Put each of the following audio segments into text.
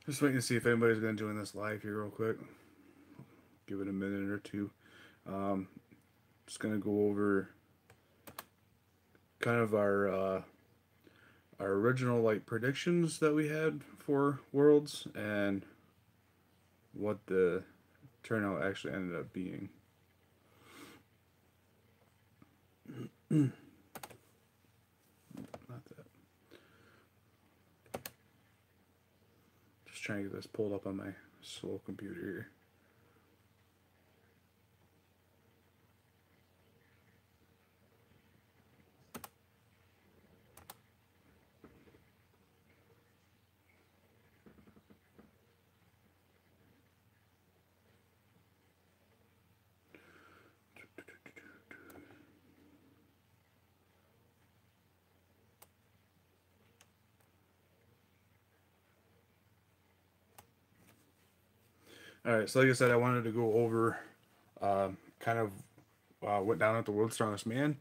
Just waiting to see if anybody's going to join this live here real quick. Give it a minute or two. Um, just going to go over kind of our original like predictions that we had for Worlds and what the turnout actually ended up being. Not that. Just trying to get this pulled up on my slow computer here. All right, so like I said, I wanted to go over kind of went down at the World's Strongest Man.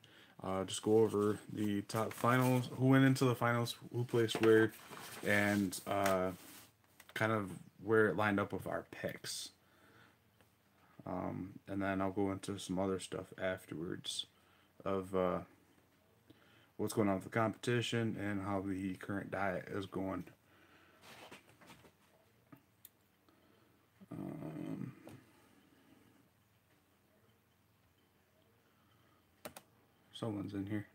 Just go over the top finals, who went into the finals, who placed where, and kind of where it lined up with our picks. And then I'll go into some other stuff afterwards of what's going on with the competition and how the current diet is going. Um, Someone's in here.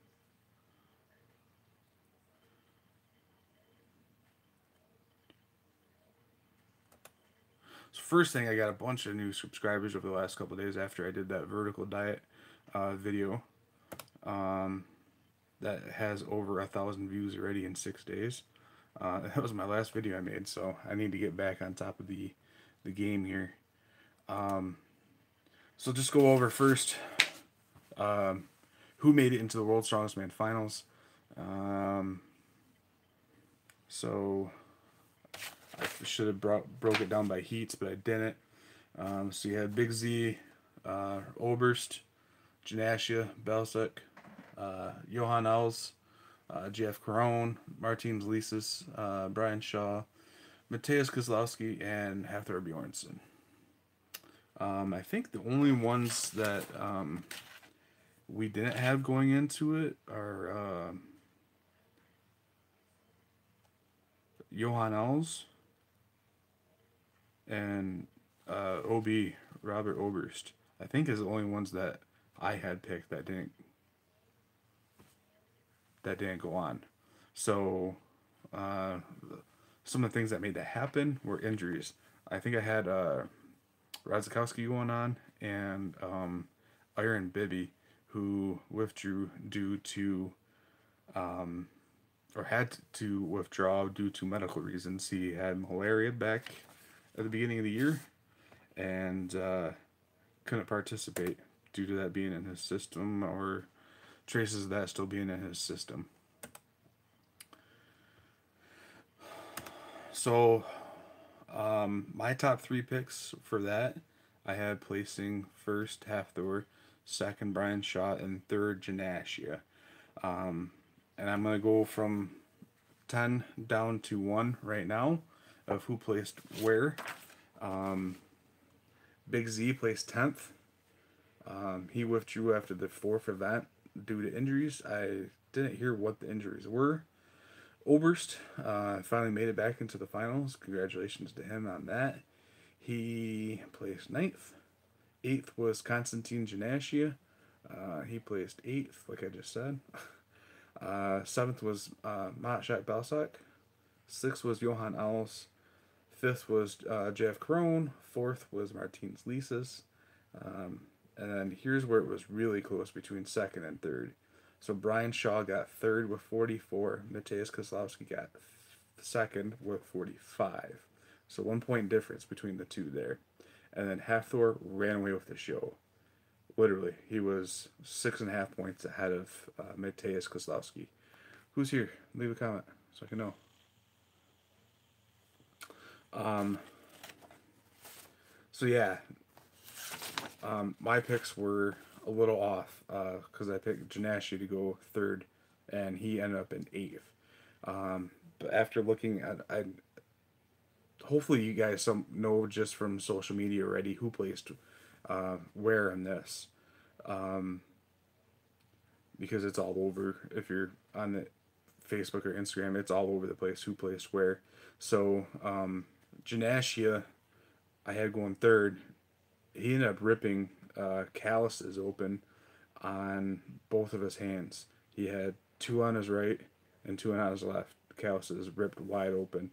So first thing, I got a bunch of new subscribers over the last couple of days after I did that vertical diet video. Um, that has over 1,000 views already in 6 days. That was my last video I made, so I need to get back on top of the game here. Um, so just go over first who made it into the World's Strongest Man finals. Um, so I should have broke it down by heats, but I didn't. So you had Big Z, Oberst, Janasia, Belsic, Johan Els, Jeff Carone, Martins Lisis, Brian Shaw, Mateusz Kozlowski, and Hafthor Bjornsson. I think the only ones that we didn't have going into it are Johan Els and OB Robert Oberst. I think is the only ones that I had picked that didn't go on. So uh, some of the things that made that happen were injuries. I think I had Radzikowski going on and Iron Bibby, who withdrew due to or had to withdraw due to medical reasons. He had malaria back at the beginning of the year and couldn't participate due to that being in his system or traces of that still being in his system. So, my top three picks for that, I had placing first Hafthor, second Brian Shaw, and third Janasia. And I'm going to go from 10 down to 1 right now of who placed where. Big Z placed 10th. He withdrew after the fourth event due to injuries. I didn't hear what the injuries were. Oberst finally made it back into the finals. Congratulations to him on that. He placed 9th. 8th was Konstantin Janasia. He placed 8th, like I just said. 7th was Matshak Belsak. 6th was Johan Els. 5th was JF Carone. 4th was Martins Lisis. And then here's where it was really close between second and third. So Brian Shaw got third with 44. Mateusz Kozlowski got second with 45. So 1 point difference between the two there. And then Hafthor ran away with the show. Literally, he was 6.5 points ahead of Mateusz Kozlowski. Who's here? Leave a comment so I can know. So yeah, my picks were a little off because I picked Janashi to go third, and he ended up in 8th. But after looking at, hopefully you guys some know just from social media already who placed where in this, because it's all over. If you're on the Facebook or Instagram, it's all over the place who placed where. So Janasia, I had going third. He ended up ripping calluses open on both of his hands. He had two on his right and two on his left. Calluses ripped wide open,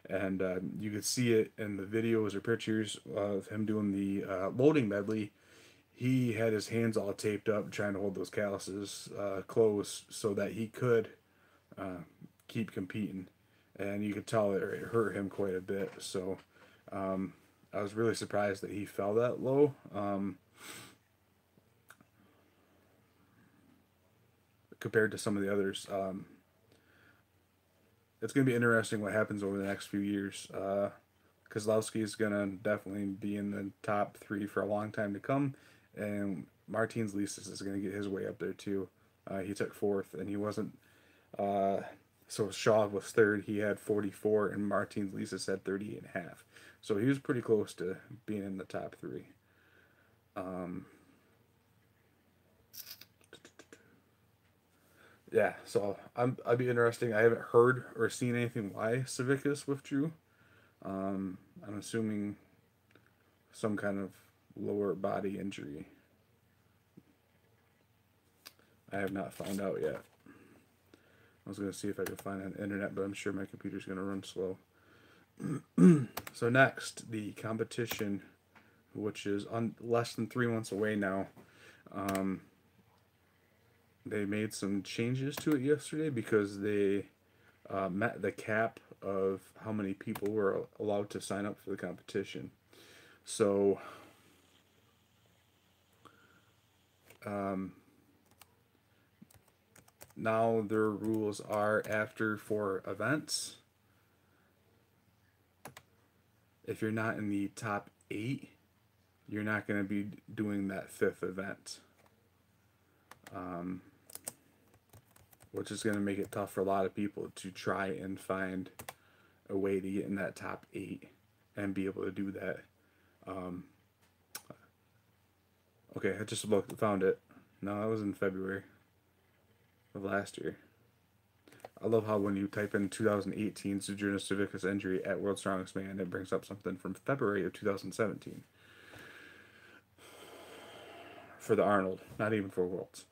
and you could see it in the videos or pictures of him doing the loading medley. He had his hands all taped up, trying to hold those calluses closed so that he could keep competing, and you could tell it hurt him quite a bit. So I was really surprised that he fell that low. Compared to some of the others. It's going to be interesting what happens over the next few years. Kozlowski is going to definitely be in the top three for a long time to come, and Martins Lisis is going to get his way up there too. He took fourth, and he wasn't. So Shaw was third. He had 44, and Martins Lisis had 38.5. So he was pretty close to being in the top three. Yeah, so I'd be interesting. I haven't heard or seen anything why Savickas withdrew. I'm assuming some kind of lower body injury. I have not found out yet. I was going to see if I could find it on the internet, but I'm sure my computer's going to run slow. So next, the competition, which is less than 3 months away now. They made some changes to it yesterday because they met the cap of how many people were allowed to sign up for the competition. So now their rules are after 4 events. If you're not in the top 8, you're not going to be doing that 5th event. Which is going to make it tough for a lot of people to try and find a way to get in that top 8 and be able to do that. Okay, I just found it. No, that was in February of last year. I love how when you type in 2018 Sojourner Savickas injury at World's Strongest Man, it brings up something from February of 2017 for the Arnold, not even for Worlds.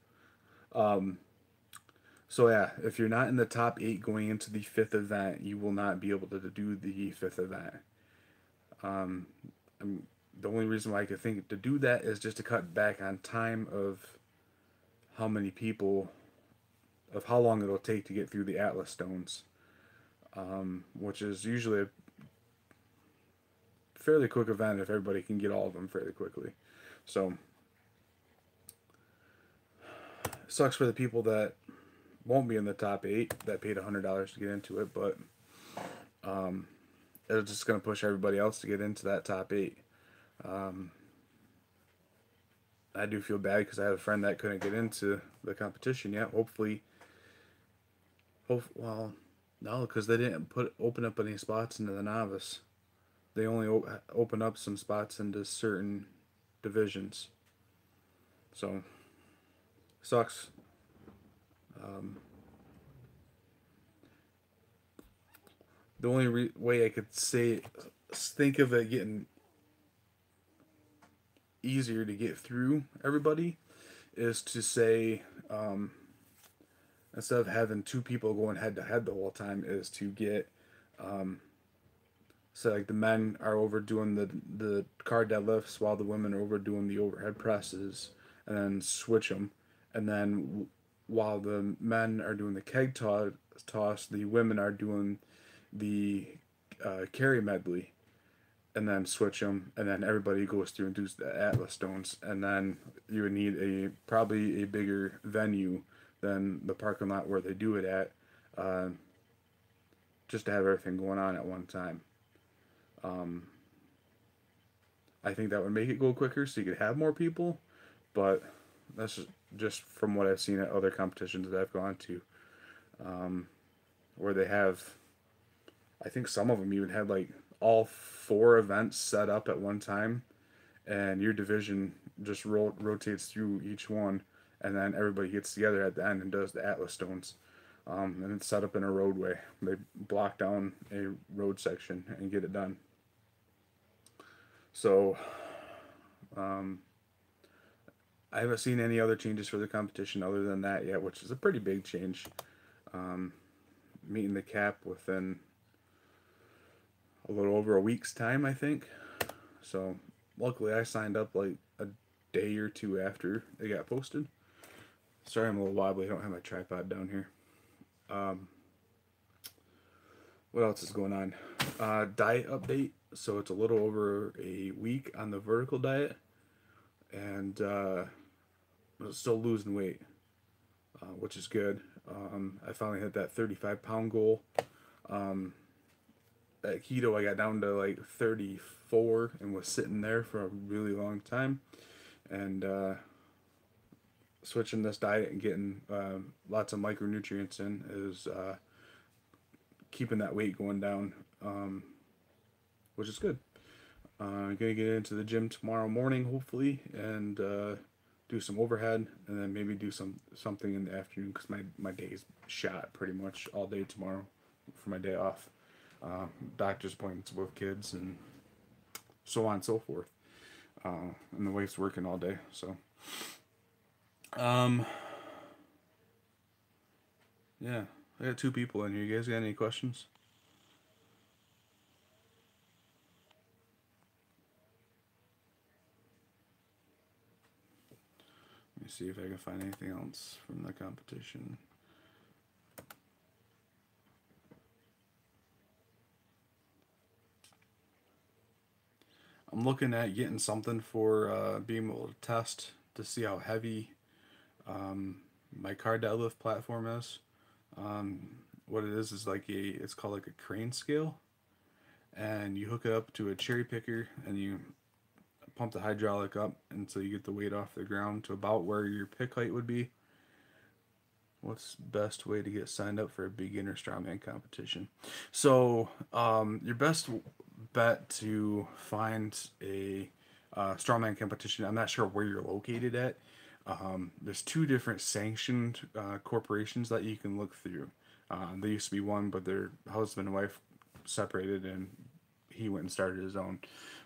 So yeah, if you're not in the top 8 going into the 5th event, you will not be able to do the 5th event. The only reason why I could think to do that is just to cut back on time of how many people, of how long it'll take to get through the Atlas stones, which is usually a fairly quick event if everybody can get all of them fairly quickly. So sucks for the people that won't be in the top 8 that paid $100 to get into it, but it's just going to push everybody else to get into that top 8. I do feel bad because I have a friend that couldn't get into the competition yet. Well, no, because they didn't open up any spots into the novice. They only open up some spots into certain divisions. So, sucks. The only way I could think of it getting easier to get through everybody is to say, instead of having 2 people going head to head the whole time, is to get, so like the men are over doing the car deadlifts while the women are over doing the overhead presses, and then switch them, and then while the men are doing the keg toss, the women are doing the carry medley, and then switch them, and then everybody goes through and does the Atlas stones, and then you would need probably a bigger venue than the parking lot where they do it at, just to have everything going on at one time. I think that would make it go quicker so you could have more people, but that's just from what I've seen at other competitions that I've gone to, where they have, I think some of them even had like all 4 events set up at one time, and your division just rotates through each one, and then everybody gets together at the end and does the Atlas Stones. And it's set up in a roadway. They block down a road section and get it done. So I haven't seen any other changes for the competition other than that yet, which is a pretty big change. Meeting the cap within a little over a week's time, I think. So luckily I signed up like a day or two after it got posted. Sorry I'm a little wobbly. I don't have my tripod down here. What else is going on? Diet update. So it's a little over a week on the vertical diet, and still losing weight, which is good. I finally hit that 35-pound goal. At keto, I got down to like 34 and was sitting there for a really long time. And switching this diet and getting lots of micronutrients in is keeping that weight going down, which is good. I'm going to get into the gym tomorrow morning, hopefully, and do some overhead, and then maybe do something in the afternoon, because my day is shot pretty much all day tomorrow for my day off. Doctor's appointments with kids and so on and so forth. And the wife's working all day, so yeah, I got 2 people in here. You guys got any questions? Let me see if I can find anything else from the competition. I'm looking at getting something for being able to test to see how heavy my car deadlift platform is. What it is like it's called like a crane scale, and you hook it up to a cherry picker and you pump the hydraulic up until you get the weight off the ground to about where your pick height would be. What's the best way to get signed up for a beginner strongman competition? So your best bet to find a strongman competition, I'm not sure where you're located at. There's 2 different sanctioned corporations that you can look through. There used to be one, but their husband and wife separated, and he went and started his own.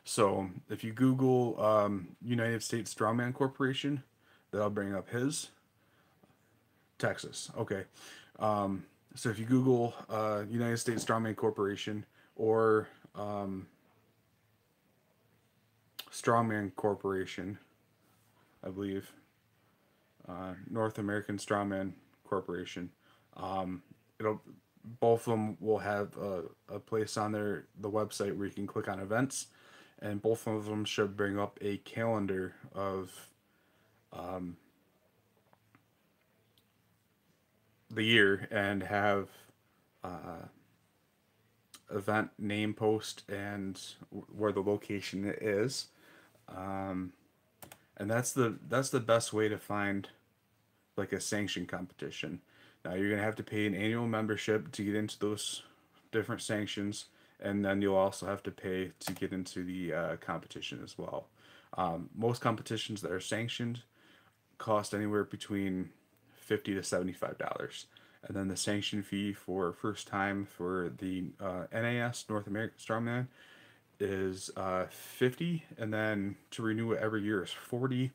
So if you Google United States Strongman Corporation, that'll bring up his. Texas. Okay. So if you Google United States Strongman Corporation or Strongman Corporation, I believe, North American Strongman Corporation, it'll both of them will have a place on the website where you can click on events, and both of them should bring up a calendar of the year and have event name, post, and where the location is, and that's the best way to find like a sanctioned competition. Now you're gonna have to pay an annual membership to get into those different sanctions, and then you'll also have to pay to get into the competition as well. Most competitions that are sanctioned cost anywhere between $50 to $75, and then the sanction fee for first time for the NAS, North American Strongman, is $50, and then to renew it every year is $40,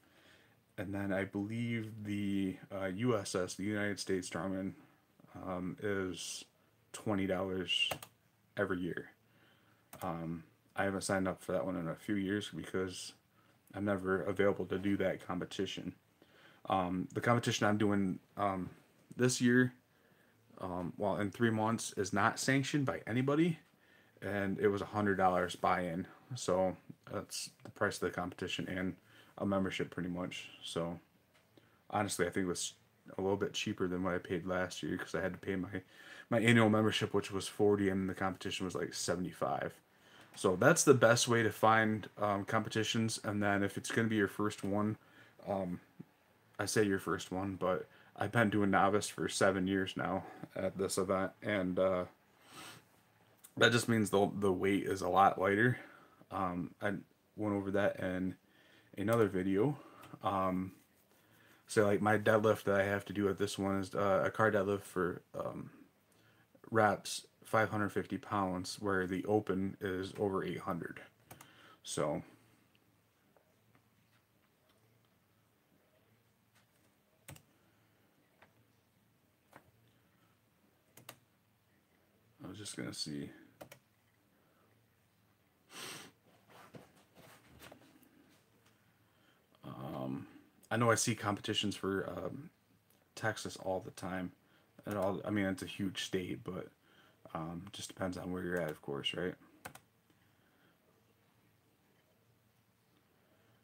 and then I believe the USS, the United States Strongman, is $20 every year. I haven't signed up for that one in a few years because I'm never available to do that competition. The competition I'm doing this year, well, in 3 months, is not sanctioned by anybody, and it was $100 buy-in. So that's the price of the competition and a membership, pretty much. So honestly, I think it was a little bit cheaper than what I paid last year because I had to pay my annual membership, which was $40, and the competition was like $75. So that's the best way to find competitions. And then if it's going to be your first one, I say your first one, but I've been doing novice for 7 years now at this event, and That just means the weight is a lot lighter. I went over that in another video. Um, so like my deadlift that I have to do at this one is a car deadlift for reps 550 pounds, where the open is over 800. So I was just gonna see. I know I see competitions for Texas all the time. And all, I mean, it's a huge state, but just depends on where you're at, of course, right?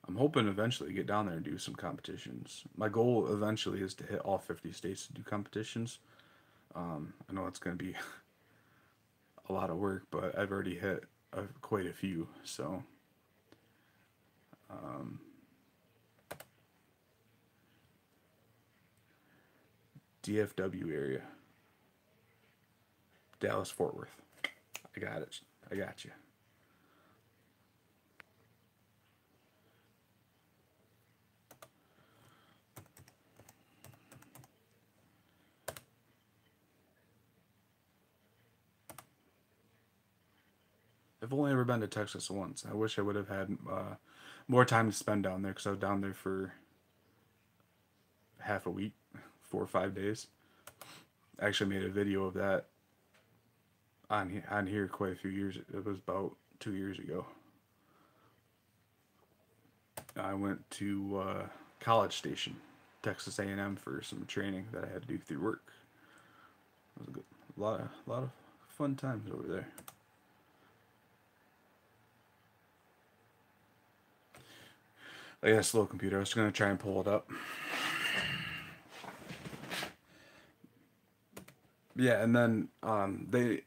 I'm hoping eventually to get down there and do some competitions. My goal eventually is to hit all 50 states to do competitions. I know it's going to be a lot of work, but I've already hit quite a few. So, um, DFW area, Dallas Fort Worth. I got it. I got you. I've only ever been to Texas once. I wish I would have had more time to spend down there because I was down there for half a week, 4 or 5 days. I actually made a video of that on here quite a few years. It was about 2 years ago. I went to College Station, Texas A&M, for some training that I had to do through work. It was a lot of fun times over there. I got a slow computer. I was gonna try and pull it up. Yeah, and then they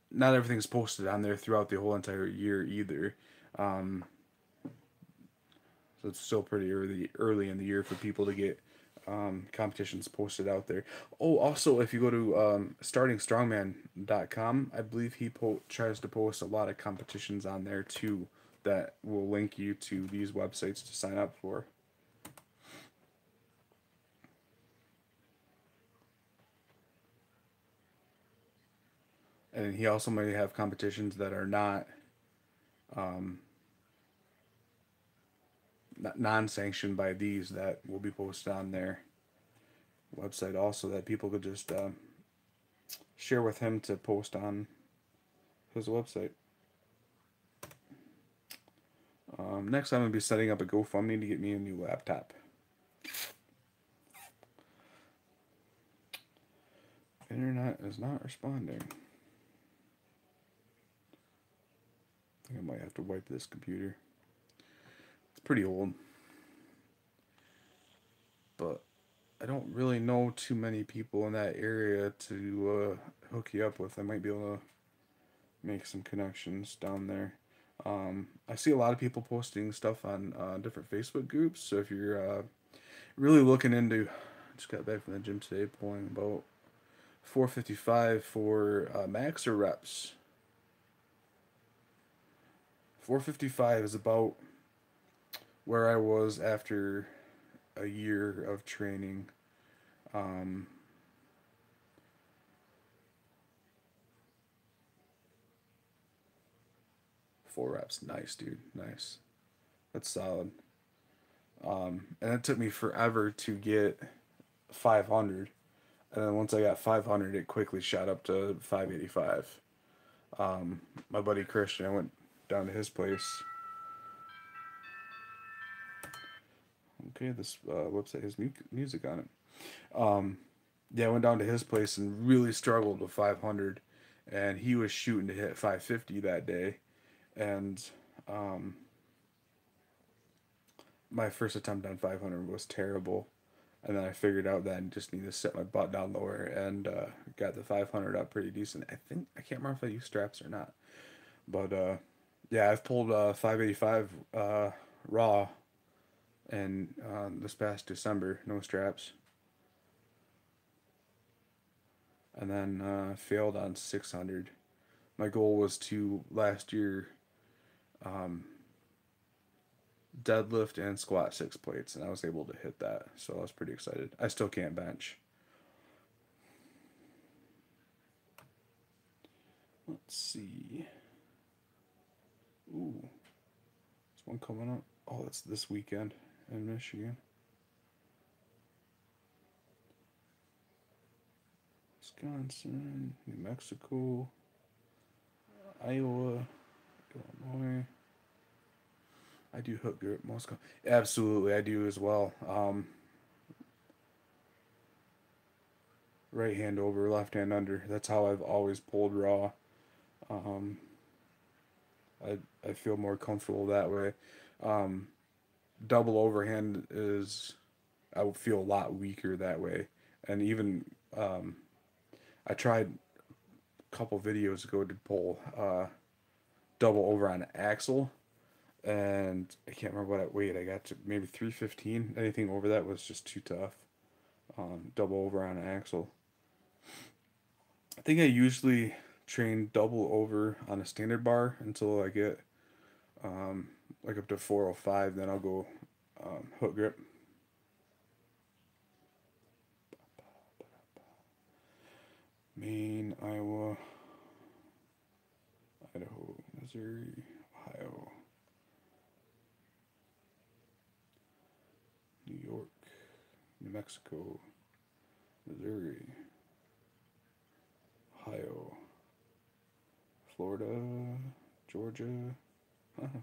not everything's posted on there throughout the whole entire year either. Um, so it's still pretty early in the year for people to get competitions posted out there. Oh, also, if you go to startingstrongman.com, I believe he tries to post a lot of competitions on there too that will link you to these websites to sign up for. And he also may have competitions that are um, not non-sanctioned by these that will be posted on their website also, that people could just share with him to post on his website. Next, I'm going to be setting up a GoFundMe to get me a new laptop. Internet is not responding. I think I might have to wipe this computer. It's pretty old. But I don't really know too many people in that area to hook you up with. I might be able to make some connections down there. I see a lot of people posting stuff on different Facebook groups. So if you're really looking into, I just got back from the gym today, pulling about 455 for max or reps. 455 is about where I was after a year of training. Um, 4 reps, nice, dude, nice. That's solid. And it took me forever to get 500, and then once I got 500, it quickly shot up to 585. My buddy Christian, I went down to his place. Okay, this website has music on it. Yeah, I went down to his place and really struggled with 500, and he was shooting to hit 550 that day, and um, my first attempt on 500 was terrible, and then I figured out that I just need to set my butt down lower, and got the 500 up pretty decent. I can't remember if I used straps or not, but yeah, I've pulled 585 raw, and this past December, no straps. and then failed on 600. My goal was to last year deadlift and squat 6 plates, and I was able to hit that, so I was pretty excited. I still can't bench. Let's see. Ooh, there's one coming up. Oh, that's this weekend in Michigan. Wisconsin, New Mexico, Iowa, Illinois. I do hook grip most. Absolutely, I do as well. Right hand over, left hand under. That's how I've always pulled raw. Um, I feel more comfortable that way. Double overhand is, I would feel a lot weaker that way. And even I tried a couple videos ago to pull double over on axle, and I can't remember what I weighed. I got to maybe 315. Anything over that was just too tough. Double over on axle. I think I usually train double over on a standard bar until I get like up to 405. Then I'll go hook grip. Maine, Iowa, Idaho, Missouri, Ohio, New York, New Mexico, Missouri, Ohio, Florida, Georgia.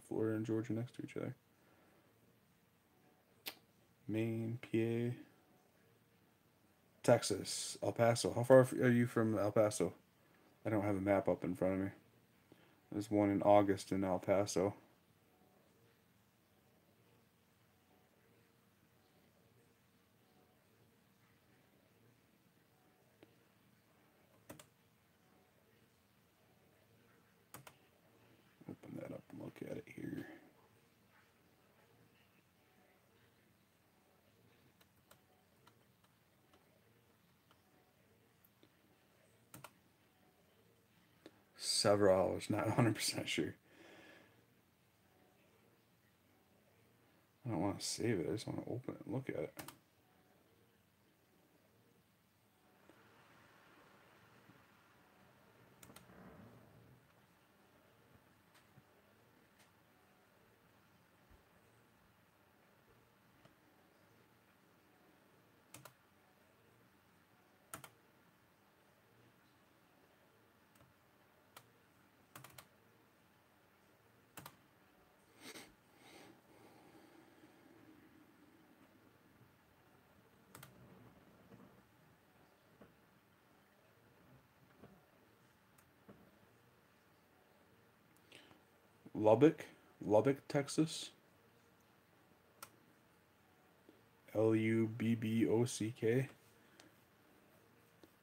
Florida and Georgia next to each other. Maine, PA, Texas, El Paso. How far are you from El Paso? I don't have a map up in front of me. There's one in August in El Paso. Open that up and look at it here. Several hours, not 100% sure. I don't want to save it, I just want to open it and look at it. Lubbock, Texas. Lubbock.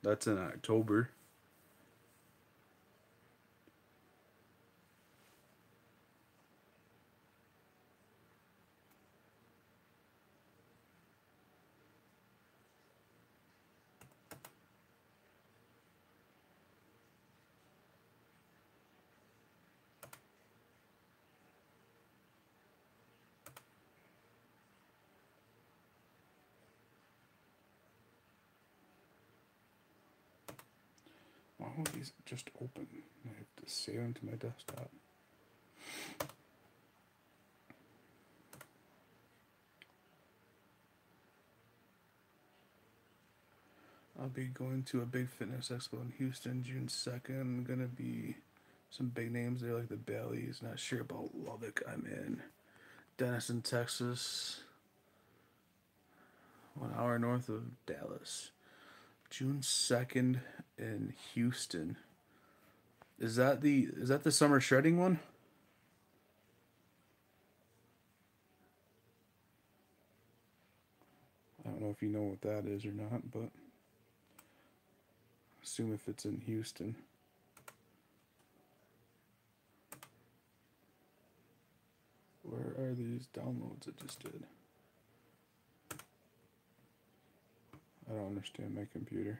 That's in October. Why won't these just open? I have to save them to my desktop. I'll be going to a big fitness expo in Houston June 2nd. Gonna be some big names there like the Bellies. Not sure about Lubbock. I'm in Denison, Texas. 1 hour north of Dallas. June 2nd in Houston. Is that the summer shredding one? I don't know if you know what that is or not, but assume if it's in Houston. Where are these downloads I just did? I don't understand my computer.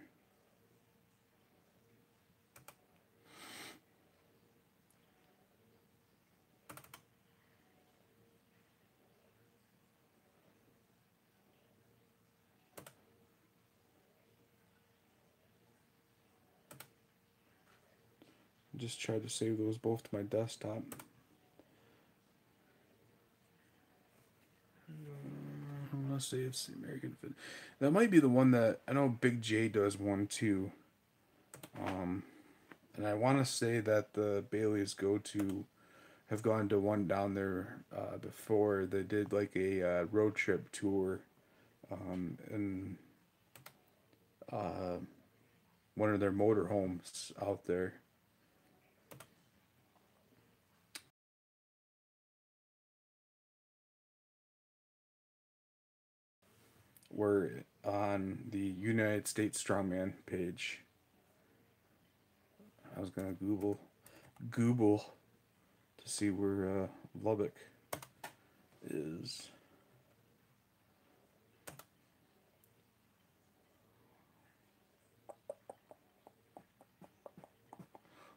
Just tried to save those both to my desktop. Let's see, it's the American Fit. That might be the one that I know Big J does one too. And I want to say that the Baileys go to have gone to one down there before. They did like a road trip tour in one of their motorhomes out there. We're on the United States Strongman page. I was gonna Google to see where Lubbock is.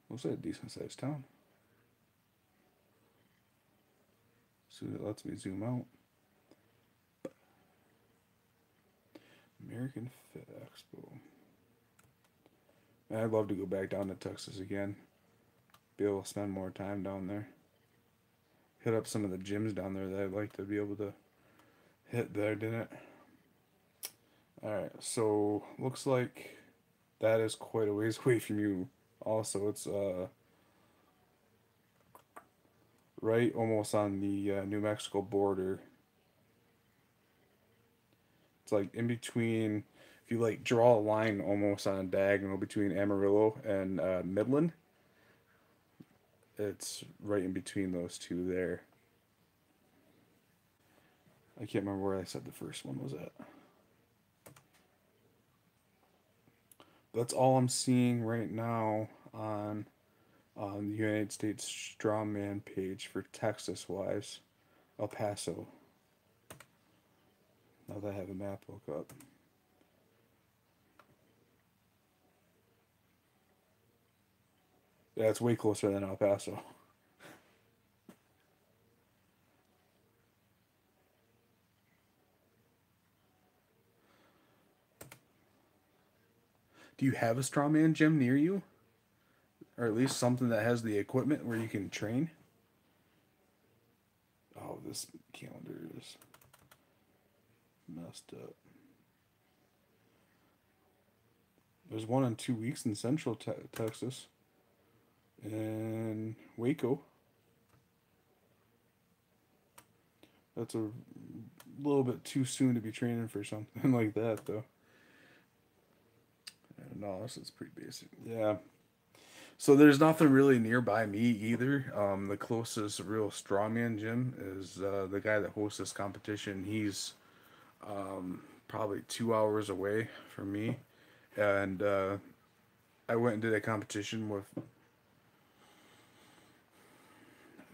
Looks like a decent sized town. So it lets me zoom out. American Fit Expo. Man, I'd love to go back down to Texas again. Be able to spend more time down there. Hit up some of the gyms down there that I'd like to be able to hit there, didn't it? Alright, so looks like that is quite a ways away from you. Also, it's right almost on the New Mexico border. It's like in between, if you like draw a line almost on a diagonal between Amarillo and Midland, it's right in between those two there. I can't remember where I said the first one was at. That's all I'm seeing right now on the United States Strongman page for Texas wise. El Paso. Now that I have a map look up. Yeah, it's way closer than El Paso. Do you have a strongman gym near you? Or at least something that has the equipment where you can train? Oh, this calendar is messed up. There's one in 2 weeks in Central Texas. In Waco. That's a little bit too soon to be training for something like that, though. No, this is pretty basic. Yeah. So there's nothing really nearby me either. The closest real strongman gym is the guy that hosts this competition. He's probably 2 hours away from me, and I went and did a competition with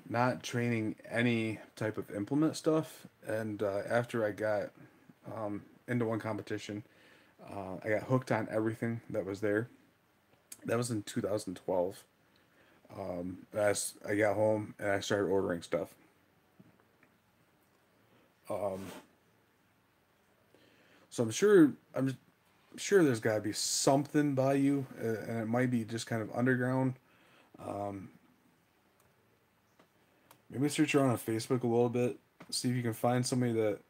not training any type of implement stuff. And after I got into one competition, I got hooked on everything that was there. That was in 2012. As I got home and I started ordering stuff. So I'm sure there's got to be something by you, and it might be just kind of underground. Maybe search around on Facebook a little bit, see if you can find somebody that,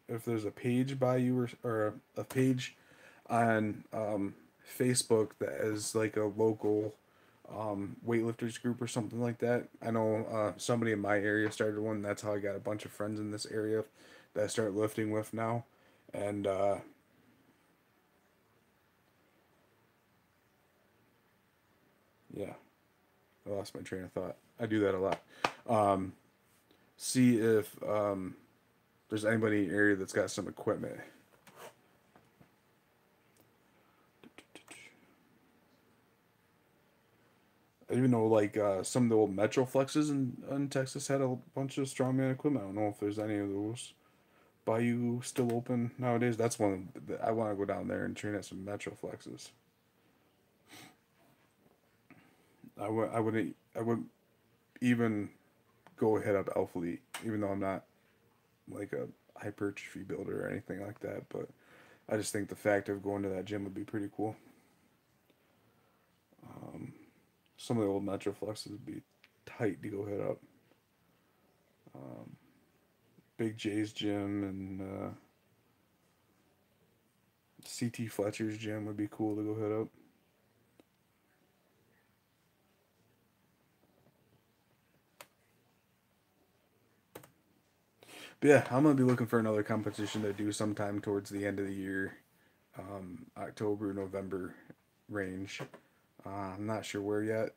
if there's a page by you or a page on Facebook that is like a local weightlifters group or something like that. I know somebody in my area started one. That's how I got a bunch of friends in this area that I start lifting with now. And yeah, I lost my train of thought. I do that a lot. See if there's anybody in the area that's got some equipment. I even know like some of the old Metro Flexes in Texas had a bunch of strongman equipment. I don't know if there's any of those. Bayou still open nowadays? That's one that I want to go down there and train at some Metro Flexes. I would even go hit up Alpha Elite, even though I'm not like a hypertrophy builder or anything like that. But I just think the fact of going to that gym would be pretty cool. Some of the old Metroflexes would be tight to go hit up. Big J's gym and CT Fletcher's gym would be cool to go hit up. But yeah, I'm gonna be looking for another competition to do sometime towards the end of the year, October, November range. I'm not sure where yet.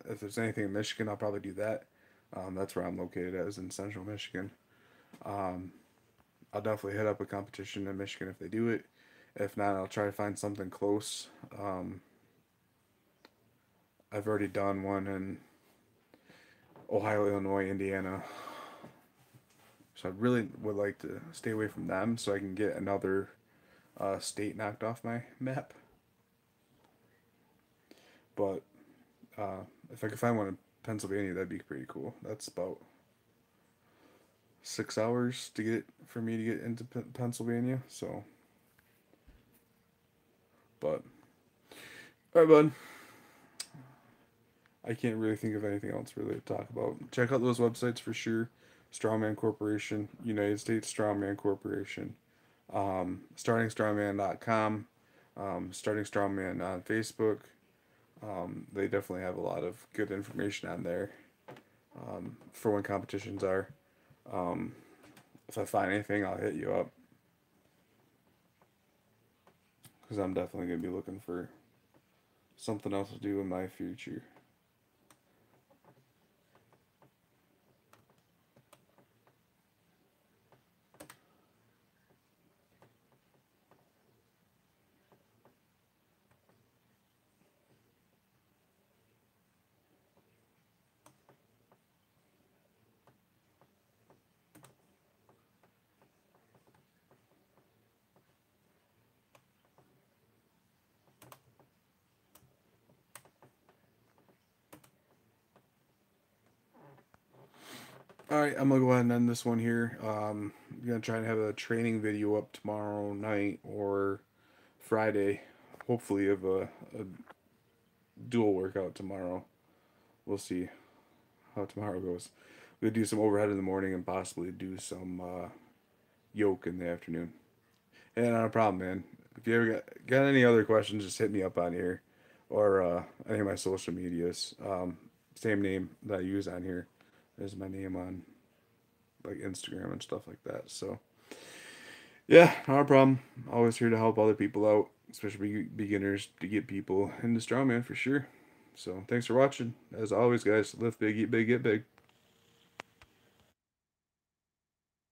If there's anything in Michigan, I'll probably do that. That's where I'm located at, is in Central Michigan. I'll definitely hit up a competition in Michigan if they do it. If not, I'll try to find something close. I've already done one in Ohio, Illinois, Indiana. So I really would like to stay away from them so I can get another state knocked off my map. But if I could find one in Pennsylvania, that'd be pretty cool. That's about 6 hours to get for me to get into Pennsylvania. So, but all right, bud. I can't really think of anything else really to talk about. Check out those websites for sure. Strongman Corporation, United States Strongman Corporation, startingstrongman.com, Starting Strongman on Facebook. They definitely have a lot of good information on there for when competitions are. If I find anything, I'll hit you up because I'm definitely going to be looking for something else to do in my future. All right, I'm gonna go ahead and end this one here. I'm gonna try and have a training video up tomorrow night or Friday. Hopefully, of a dual workout tomorrow. We'll see how tomorrow goes. We'll do some overhead in the morning and possibly do some yoke in the afternoon. And not a problem, man. If you ever got any other questions, just hit me up on here or any of my social medias. Same name that I use on here is my name on like Instagram and stuff like that. So yeah, not a problem. Always here to help other people out, especially beginners, to get people into strongman for sure. So thanks for watching. As always, guys, lift big, eat big, get big.